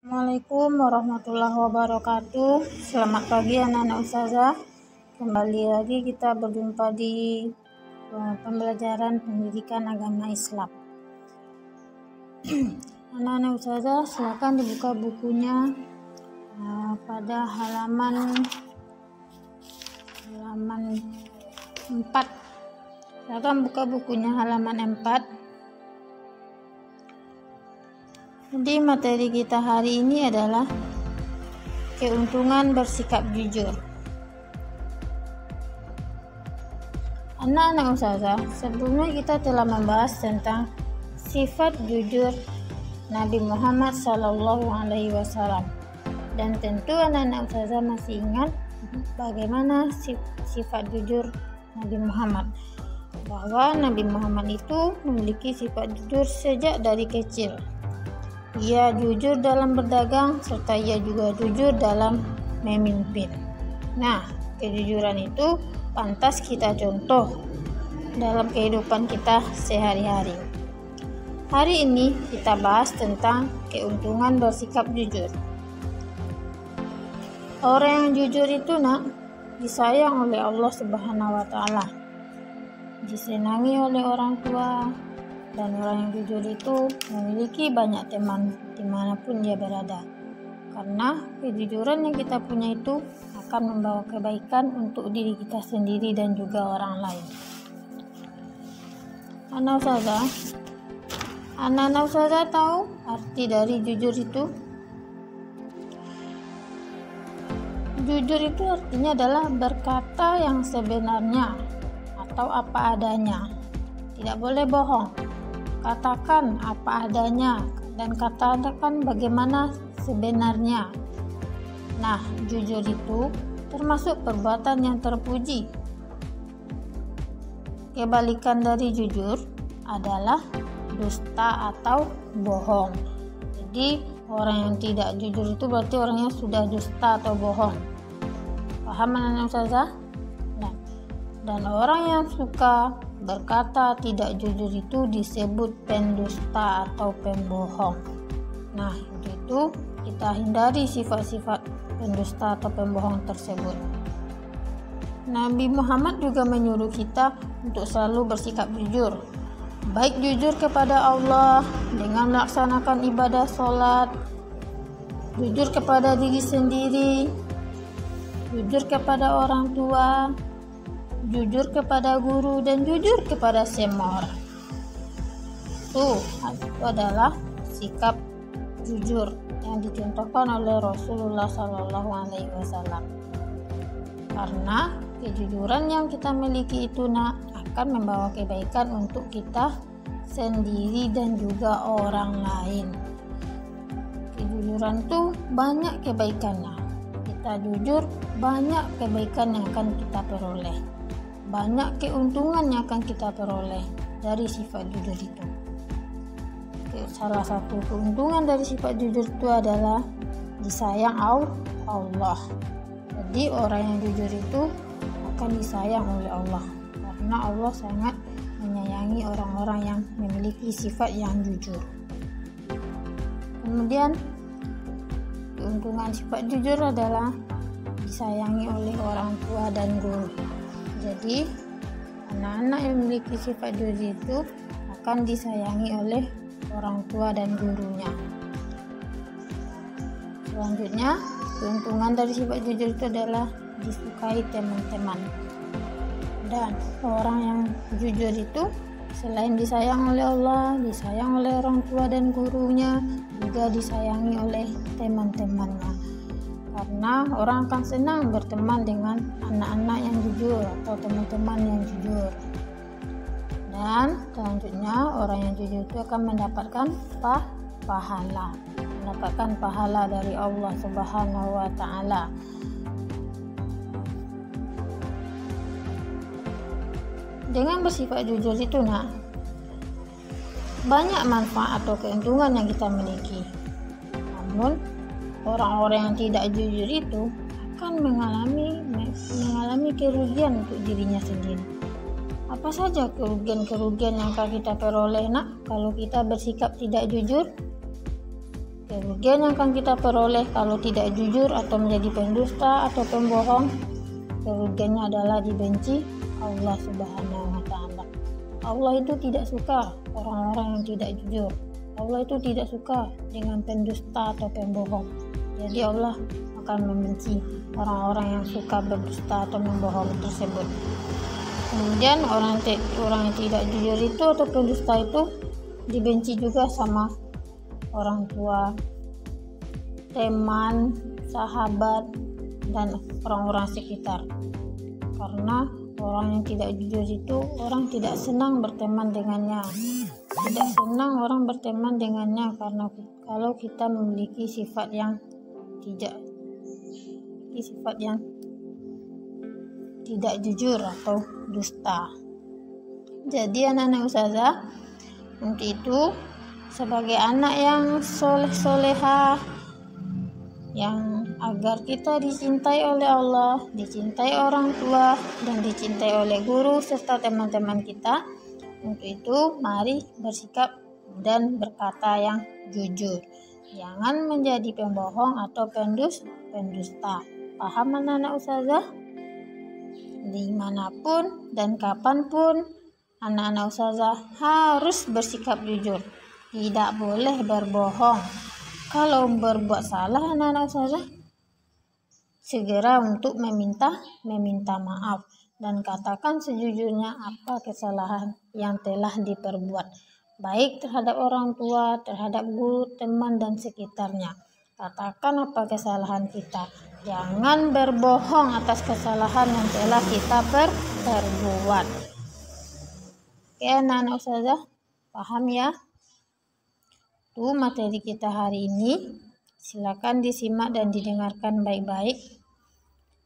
Assalamualaikum warahmatullahi wabarakatuh. Selamat pagi anak-anak ustazah. Kembali lagi kita berjumpa di pembelajaran pendidikan agama Islam. Anak-anak ustazah, silakan dibuka bukunya pada halaman 4. Silakan buka bukunya halaman 4. Jadi materi kita hari ini adalah keuntungan bersikap jujur. Anak-anak ustazah, sebelumnya kita telah membahas tentang sifat jujur Nabi Muhammad SAW. Dan tentu anak-anak ustazah masih ingat bagaimana sifat jujur Nabi Muhammad. Bahwa Nabi Muhammad itu memiliki sifat jujur sejak dari kecil. Ia jujur dalam berdagang serta ia juga jujur dalam memimpin. Nah, kejujuran itu pantas kita contoh dalam kehidupan kita sehari-hari. Hari ini kita bahas tentang keuntungan bersikap jujur. Orang yang jujur itu disayang oleh Allah Subhanahu wa Ta'ala, disenangi oleh orang tua. Dan orang yang jujur itu memiliki banyak teman dimanapun dia berada. Karena kejujuran yang kita punya itu akan membawa kebaikan untuk diri kita sendiri dan juga orang lain. Anak-anak ustazah tahu arti dari jujur itu? Jujur itu artinya adalah berkata yang sebenarnya atau apa adanya. Tidak boleh bohong. Katakan apa adanya dan katakan bagaimana sebenarnya. Nah, jujur itu termasuk perbuatan yang terpuji. Kebalikan dari jujur adalah dusta atau bohong. Jadi, orang yang tidak jujur itu berarti orangnya sudah dusta atau bohong. Paham anak-anak ustazah? Dan orang yang suka berkata tidak jujur itu disebut pendusta atau pembohong. Nah, itu kita hindari sifat-sifat pendusta atau pembohong tersebut. Nabi Muhammad juga menyuruh kita untuk selalu bersikap jujur. Baik jujur kepada Allah dengan melaksanakan ibadah sholat, jujur kepada diri sendiri, jujur kepada orang tua, jujur kepada guru, dan jujur kepada semua orang. Itu adalah sikap jujur yang dicontohkan oleh Rasulullah SAW. Karena kejujuran yang kita miliki itu akan membawa kebaikan untuk kita sendiri dan juga orang lain. Kejujuran itu banyak kebaikannya. Kita jujur, banyak kebaikan yang akan kita peroleh. Banyak keuntungan yang akan kita peroleh dari sifat jujur itu. Salah satu keuntungan dari sifat jujur itu adalah disayang Allah. Jadi orang yang jujur itu akan disayang oleh Allah, karena Allah sangat menyayangi orang-orang yang memiliki sifat yang jujur. Kemudian keuntungan sifat jujur adalah disayangi oleh orang tua dan guru. Jadi, anak-anak yang memiliki sifat jujur itu akan disayangi oleh orang tua dan gurunya. Selanjutnya, keuntungan dari sifat jujur itu adalah disukai teman-teman. Dan orang yang jujur itu selain disayang oleh Allah, disayang oleh orang tua dan gurunya, juga disayangi oleh teman-temannya. Karena orang akan senang berteman dengan anak-anak yang jujur atau teman-teman yang jujur. Dan selanjutnya orang yang jujur itu akan mendapatkan pahala dari Allah Subhanahu wa Ta'ala. Dengan bersifat jujur itu banyak manfaat atau keuntungan yang kita miliki. Namun orang-orang yang tidak jujur itu akan mengalami kerugian untuk dirinya sendiri. Apa saja kerugian yang akan kita peroleh kalau kita bersikap tidak jujur? Kerugian yang akan kita peroleh kalau tidak jujur atau menjadi pendusta atau pembohong, kerugiannya adalah dibenci Allah Subhanahu wa Ta'ala. Allah itu tidak suka orang-orang yang tidak jujur. Allah itu tidak suka dengan pendusta atau pembohong. Jadi Allah akan membenci orang-orang yang suka berdusta atau membohong tersebut. Kemudian orang yang tidak jujur itu atau pendusta itu dibenci juga sama orang tua, teman, sahabat, dan orang-orang sekitar. Karena orang yang tidak jujur itu orang tidak senang berteman dengannya. Tidak senang orang berteman dengannya karena kalau kita memiliki sifat yang tidak jujur atau dusta. Jadi anak-anak ustazah, untuk itu sebagai anak yang soleh-soleha, yang agar kita dicintai oleh Allah, dicintai orang tua, dan dicintai oleh guru serta teman-teman kita, untuk itu mari bersikap dan berkata yang jujur. Jangan menjadi pembohong atau pendusta. Paham anak-anak ustazah? Dimanapun dan kapanpun anak-anak ustazah harus bersikap jujur. Tidak boleh berbohong. Kalau berbuat salah anak-anak ustazah, segera untuk meminta maaf dan katakan sejujurnya apa kesalahan yang telah diperbuat, baik terhadap orang tua, terhadap guru, teman, dan sekitarnya. Katakan apa kesalahan kita. Jangan berbohong atas kesalahan yang telah kita perbuat. Oke anak-anak ustazah, paham ya? Itu materi kita hari ini. Silakan disimak dan didengarkan baik-baik.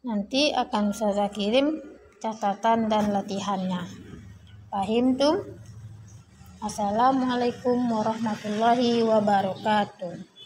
Nanti akan ustazah kirim catatan dan latihannya. Paham tuh? Assalamualaikum warahmatullahi wabarakatuh.